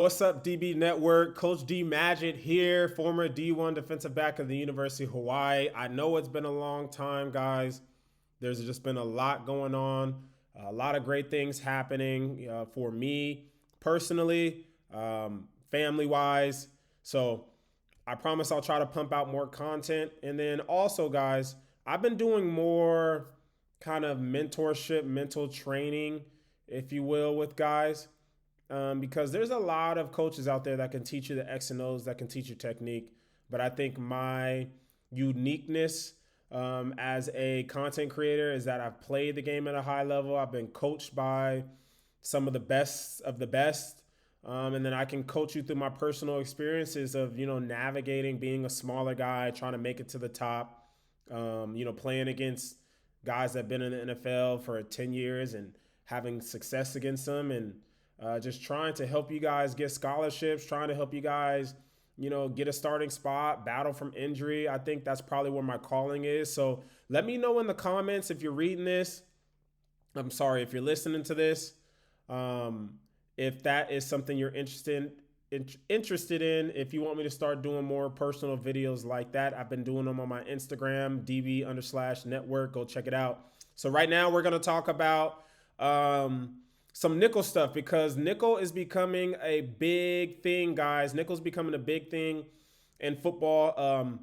What's up, DB Network? Coach D Magic here, former D1 defensive back of the University of Hawaii. I know it's been a long time, guys. There's just been a lot going on, a lot of great things happening for me personally, family wise. So I promise I'll try to pump out more content. And then also, guys, I've been doing more kind of mentorship, mental training, if you will, with guys because there's a lot of coaches out there that can teach you the X and O's, that can teach you technique. But I think my uniqueness as a content creator is that I've played the game at a high level. I've been coached by some of the best of the best. And then I can coach you through my personal experiences of, navigating being a smaller guy, trying to make it to the top, playing against guys that have been in the NFL for 10 years and having success against them, and just trying to help you guys get scholarships, trying to help you guys, get a starting spot, battle from injury. I think that's probably where my calling is. So let me know in the comments if you're reading this. I'm sorry, if you're listening to this, if that is something you're interested in, if you want me to start doing more personal videos like that. I've been doing them on my Instagram, DB_network. Go check it out. So right now we're going to talk about some nickel stuff, because nickel is becoming a big thing, guys. Nickel's becoming a big thing in football.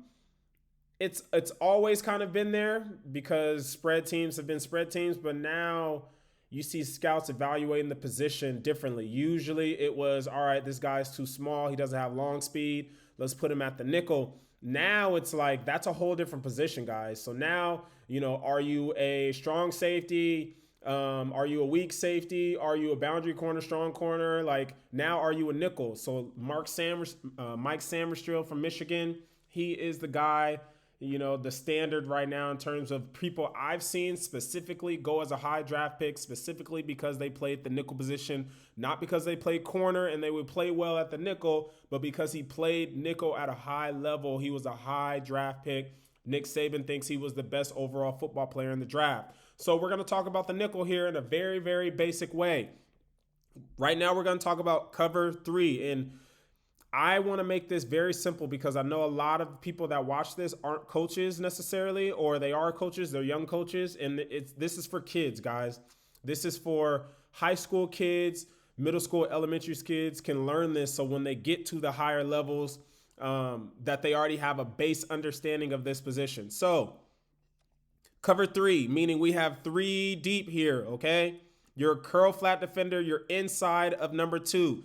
It's always kind of been there because spread teams have been spread teams, but now you see scouts evaluating the position differently. Usually it was, all right, this guy's too small, he doesn't have long speed, let's put him at the nickel. Now it's like, that's a whole different position, guys. So now, are you a strong safety? Are you a weak safety? Are you a boundary corner, strong corner? Like, now are you a nickel? So Mike Samerstriel from Michigan, he is the guy, the standard right now in terms of people I've seen specifically go as a high draft pick, specifically because they played the nickel position, not because they played corner and they would play well at the nickel, but because he played nickel at a high level. He was a high draft pick. Nick Saban thinks he was the best overall football player in the draft. So we're going to talk about the nickel here in a very, very basic way. Right now, we're going to talk about cover three. And I want to make this very simple because I know a lot of people that watch this aren't coaches necessarily, or they are coaches, they're young coaches. And this is for kids, guys. This is for high school kids, middle school, elementary kids can learn this. So when they get to the higher levels, that they already have a base understanding of this position. So cover three, meaning we have three deep here, okay? You're a curl flat defender. You're inside of number two.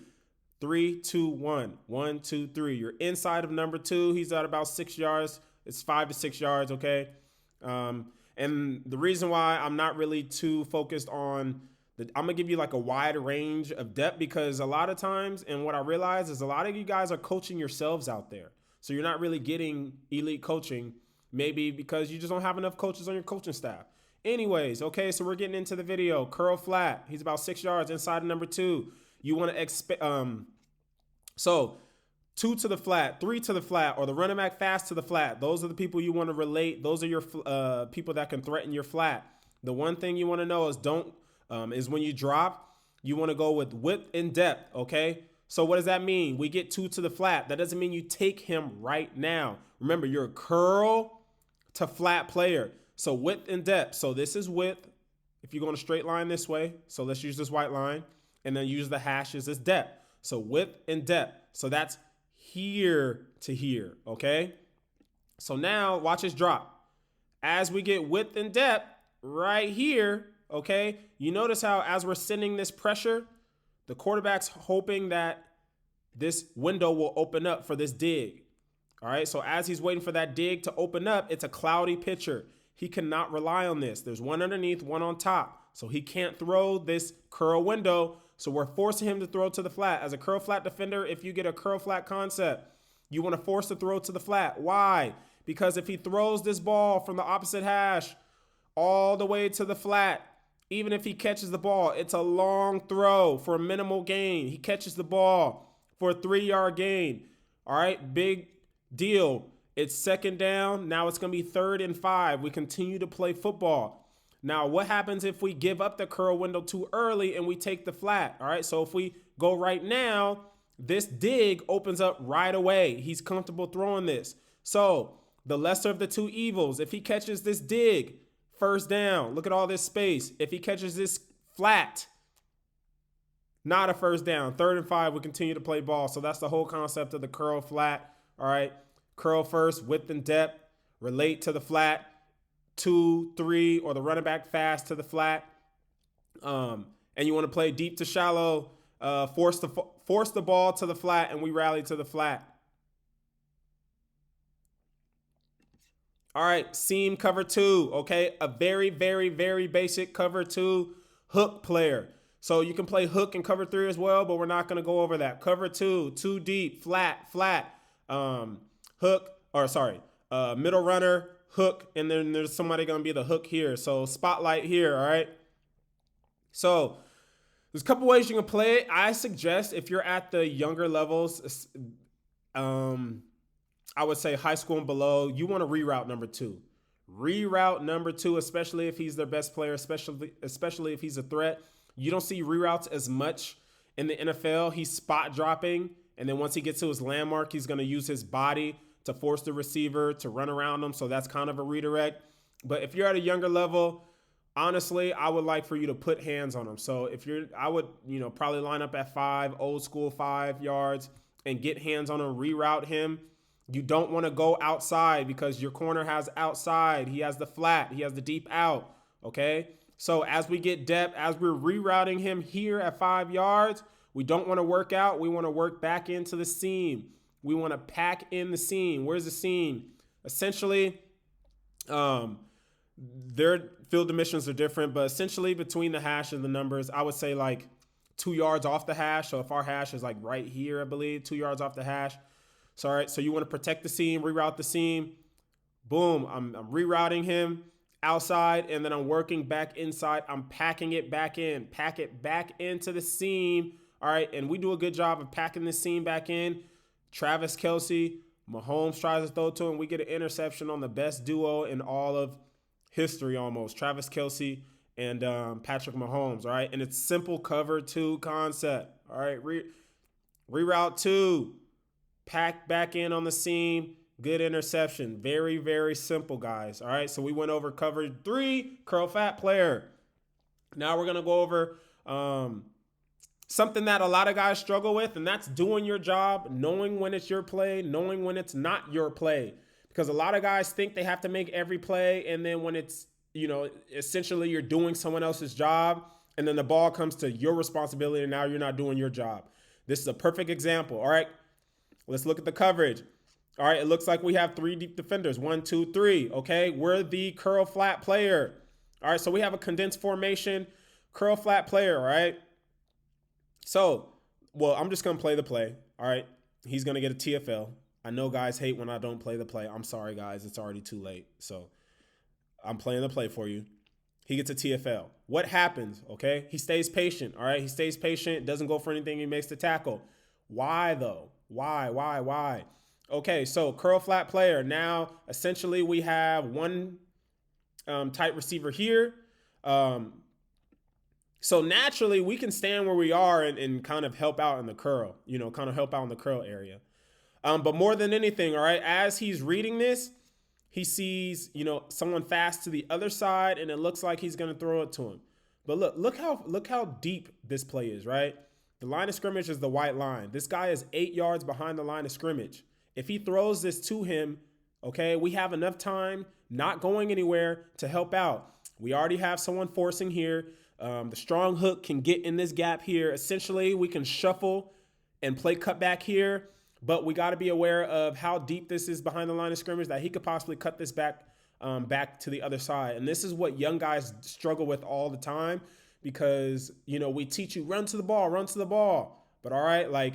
3, 2, 1. 1, 2, 3. You're inside of number two. He's at about 6 yards. It's 5 to 6 yards, okay? And the reason why I'm not really too focused on I'm going to give you like a wide range of depth, because a lot of times, and what I realize is a lot of you guys are coaching yourselves out there. So you're not really getting elite coaching, maybe because you just don't have enough coaches on your coaching staff. Anyways, okay, so we're getting into the video. Curl flat. He's about 6 yards inside of number two. You want to expect, so 2 to the flat, 3 to the flat, or the running back fast to the flat. Those are the people you want to relate. Those are your people that can threaten your flat. The one thing you want to know is when you drop, you want to go with width and depth, okay? So what does that mean? We get 2 to the flat. That doesn't mean you take him right now. Remember, you're a curl to flat player. So width and depth. So this is width. If you're going to straight line this way, so let's use this white line, and then use the hashes as depth. So width and depth. So that's here to here, okay? So now watch us drop. As we get width and depth right here, okay, you notice how as we're sending this pressure, the quarterback's hoping that this window will open up for this dig. All right, so as he's waiting for that dig to open up, it's a cloudy picture. He cannot rely on this. There's one underneath, one on top. So he can't throw this curl window. So we're forcing him to throw to the flat. As a curl flat defender, if you get a curl flat concept, you want to force the throw to the flat. Why? Because if he throws this ball from the opposite hash all the way to the flat, even if he catches the ball, it's a long throw for a minimal gain. He catches the ball for a 3-yard gain. All right, big deal. It's second down. Now it's going to be 3rd and 5. We continue to play football. Now, what happens if we give up the curl window too early and we take the flat? All right, so if we go right now, this dig opens up right away. He's comfortable throwing this. So the lesser of the two evils, if he catches this dig, first down. Look at all this space. If he catches this flat, not a first down. 3rd and 5, we continue to play ball. So that's the whole concept of the curl flat. All right. Curl first, width and depth, relate to the flat, 2, 3, or the running back fast to the flat. And you want to play deep to shallow, force the ball to the flat, and we rally to the flat. All right, seam cover 2, okay? A very, very, very basic cover 2 hook player. So you can play hook and cover 3 as well, but we're not going to go over that. Cover 2, 2 deep, flat, hook, or sorry, middle runner, hook, and then there's somebody going to be the hook here. So spotlight here, all right? So there's a couple ways you can play it. I suggest if you're at the younger levels, I would say high school and below, you want to reroute number 2. Reroute number 2, especially if he's their best player, especially if he's a threat. You don't see reroutes as much in the NFL. He's spot dropping, and then once he gets to his landmark, he's going to use his body to force the receiver to run around him. So that's kind of a redirect. But if you're at a younger level, honestly, I would like for you to put hands on him. So I would, probably line up at 5, old school 5 yards, and get hands on him, reroute him. You don't want to go outside because your corner has outside. He has the flat. He has the deep out. Okay. So as we get depth, as we're rerouting him here at 5 yards, we don't want to work out. We want to work back into the seam. We want to pack in the seam. Where's the seam? Essentially, their field dimensions are different, but essentially between the hash and the numbers, I would say like 2 yards off the hash. So if our hash is like right here, I believe, 2 yards off the hash. So, all right, so you want to protect the seam, reroute the seam. Boom, I'm rerouting him outside, and then I'm working back inside. I'm packing it back in, pack it back into the seam. All right, and we do a good job of packing the seam back in. Travis Kelce, Mahomes tries to throw to him. We get an interception on the best duo in all of history almost. Travis Kelce and Patrick Mahomes, all right? And it's simple cover 2 concept, all right? Reroute 2. Pack back in on the seam. Good interception. Very, very simple, guys. All right, so we went over cover 3, curl fat player. Now we're going to go over something that a lot of guys struggle with, and that's doing your job, knowing when it's your play, knowing when it's not your play. Because a lot of guys think they have to make every play, and then when it's, essentially you're doing someone else's job, and then the ball comes to your responsibility, and now you're not doing your job. This is a perfect example, all right? Let's look at the coverage. All right, it looks like we have 3 deep defenders. 1, 2, 3, okay? We're the curl flat player. All right, so we have a condensed formation, curl flat player, all right? So, well, I'm just going to play the play, all right? He's going to get a TFL. I know guys hate when I don't play the play. I'm sorry, guys. It's already too late. So, I'm playing the play for you. He gets a TFL. What happens, okay? He stays patient, all right? He stays patient, doesn't go for anything. He makes the tackle. Why, though? Why? Okay, so curl flat player. Now, essentially, we have one tight receiver here. So naturally, we can stand where we are and kind of help out in the curl, area. But more than anything, all right, as he's reading this, he sees, someone fast to the other side, and it looks like he's going to throw it to him. But look how deep this play is, right? The line of scrimmage is the white line. This guy is 8 yards behind the line of scrimmage. If he throws this to him, okay, we have enough time, not going anywhere, to help out. We already have someone forcing here. The strong hook can get in this gap here. Essentially, we can shuffle and play cutback here, but we got to be aware of how deep this is behind the line of scrimmage, that he could possibly cut this back to the other side. And this is what young guys struggle with all the time. Because, we teach you run to the ball. But all right, like,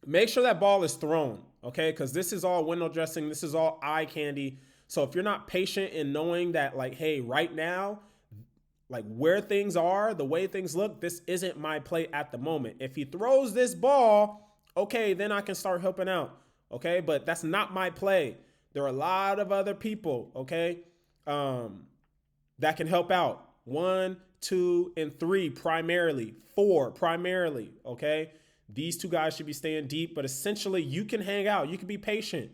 make sure that ball is thrown, okay? Because this is all window dressing. This is all eye candy. So if you're not patient in knowing that, like, hey, right now, like where things are, the way things look, this isn't my play at the moment. If he throws this ball, okay, then I can start helping out, okay? But that's not my play. There are a lot of other people, okay, that can help out. 1, 2, and 3 primarily, 4 primarily, okay? These two guys should be staying deep, but essentially you can hang out. You can be patient,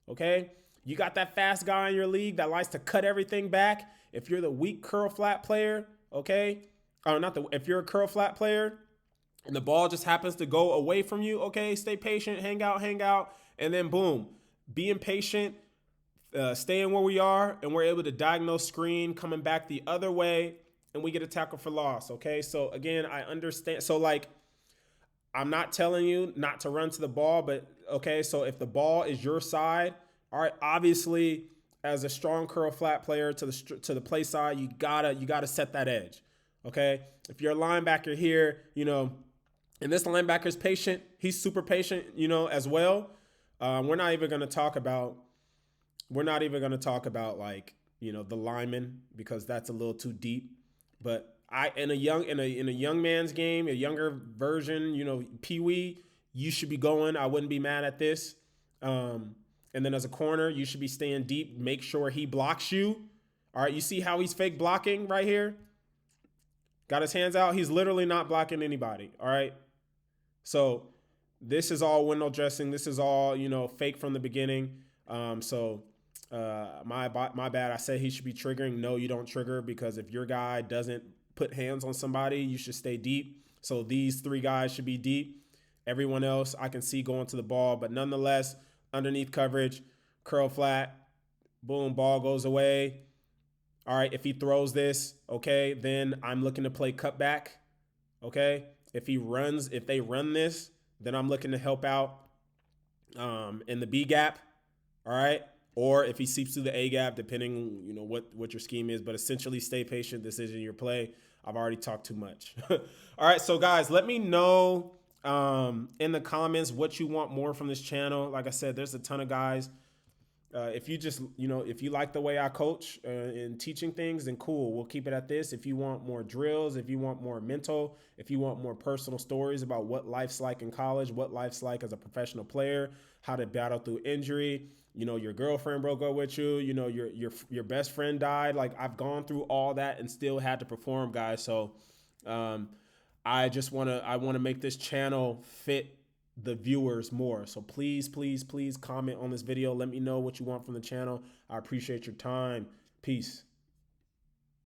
okay? You got that fast guy in your league that likes to cut everything back. If you're the weak curl flat player, okay? Or not the, if you're a curl flat player and the ball just happens to go away from you, okay, stay patient, hang out, and then boom, being patient, staying where we are, and we're able to diagnose screen coming back the other way, and we get a tackle for loss, okay? So again, I understand. So like, I'm not telling you not to run to the ball, but okay, so if the ball is your side, all right, obviously as a strong curl flat player to the play side, you gotta set that edge, okay? If you're a linebacker here, and this linebacker is patient, he's super patient, as well. We're not even gonna talk about like the lineman because that's a little too deep, but in a young man's game, a younger version, Pee-wee, you should be going. I wouldn't be mad at this. And then as a corner, you should be staying deep. Make sure he blocks you. All right, you see how he's fake blocking right here? Got his hands out. He's literally not blocking anybody. All right. So this is all window dressing. This is all fake from the beginning. My bad. I said he should be triggering. No, you don't trigger because if your guy doesn't put hands on somebody, you should stay deep. So these three guys should be deep. Everyone else I can see going to the ball, but nonetheless, underneath coverage, curl flat, boom, ball goes away. All right, if he throws this, okay, then I'm looking to play cutback. Okay, if they run this, then I'm looking to help out in the B gap. All right. Or if he seeps through the A gap, depending, what your scheme is. But essentially, stay patient. This isn't your play. I've already talked too much. All right, so guys, let me know in the comments what you want more from this channel. Like I said, there's a ton of guys. If you just, if you like the way I coach in teaching things, then cool. We'll keep it at this. If you want more drills, if you want more mental, if you want more personal stories about what life's like in college, what life's like as a professional player, how to battle through injury, your girlfriend broke up with you, your best friend died. Like I've gone through all that and still had to perform, guys. So I want to make this channel fit the viewers more. So please comment on this video. Let me know what you want from the channel. I appreciate your time. Peace.